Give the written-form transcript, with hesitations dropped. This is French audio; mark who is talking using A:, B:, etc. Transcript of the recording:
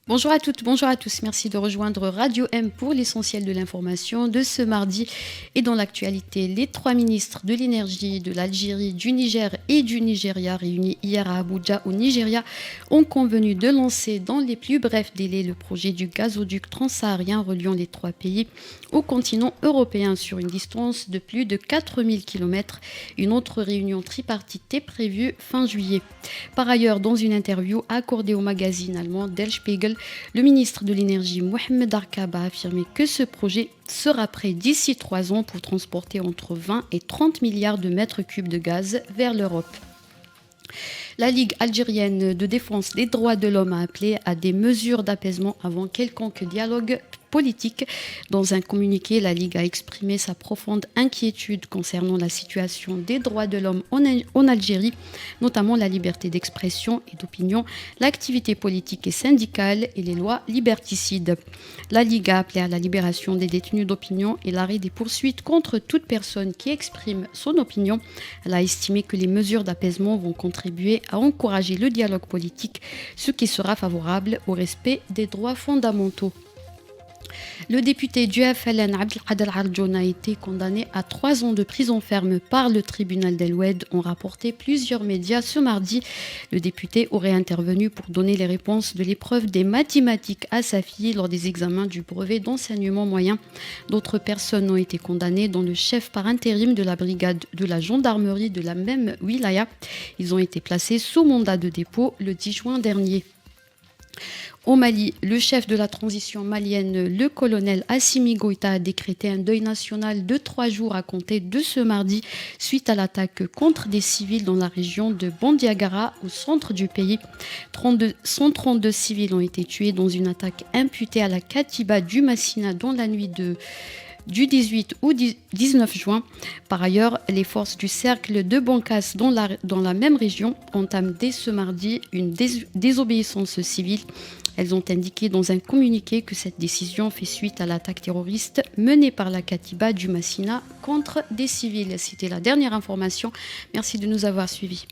A: Bonjour à toutes, bonjour à tous. Merci de rejoindre Radio M pour l'essentiel de l'information de ce mardi. Et dans l'actualité, les trois ministres de l'énergie de l'Algérie, du Niger et du Nigeria, réunis hier à Abuja au Nigeria, ont convenu de lancer dans les plus brefs délais le projet du gazoduc transsaharien reliant les trois pays au continent européen sur une distance de plus de 4000 km. Une autre réunion tripartite est prévue fin juillet. Par ailleurs, dans une interview accordée au magazine allemand Der Spiegel, le ministre de l'Énergie, Mohamed Arkab, a affirmé que ce projet sera prêt d'ici 3 ans pour transporter entre 20 et 30 milliards de mètres cubes de gaz vers l'Europe. La Ligue algérienne de défense des droits de l'homme a appelé à des mesures d'apaisement avant quelconque dialogue politique. Dans un communiqué, la Ligue a exprimé sa profonde inquiétude concernant la situation des droits de l'homme en Algérie, notamment la liberté d'expression et d'opinion, l'activité politique et syndicale et les lois liberticides. La Ligue a appelé à la libération des détenus d'opinion et l'arrêt des poursuites contre toute personne qui exprime son opinion. Elle a estimé que les mesures d'apaisement vont contribuer à encourager le dialogue politique, ce qui sera favorable au respect des droits fondamentaux. Le député du FLN Abdelkader Arjoun a été condamné à 3 ans de prison ferme par le tribunal d'El Oued, ont rapporté plusieurs médias ce mardi. Le député aurait intervenu pour donner les réponses de l'épreuve des mathématiques à sa fille lors des examens du brevet d'enseignement moyen. D'autres personnes ont été condamnées, dont le chef par intérim de la brigade de la gendarmerie de la même wilaya. Ils ont été placés sous mandat de dépôt le 10 juin dernier. Au Mali, le chef de la transition malienne, le colonel Assimi Goïta, a décrété un deuil national de 3 jours à compter de ce mardi suite à l'attaque contre des civils dans la région de Bandiagara, au centre du pays. 132 civils ont été tués dans une attaque imputée à la Katiba du Massina dans la nuit du 18 au 19 juin. Par ailleurs, les forces du cercle de Bankas dans la même région entament dès ce mardi une désobéissance civile. Elles ont indiqué dans un communiqué que cette décision fait suite à l'attaque terroriste menée par la Katiba du Massina contre des civils. C'était la dernière information. Merci de nous avoir suivis.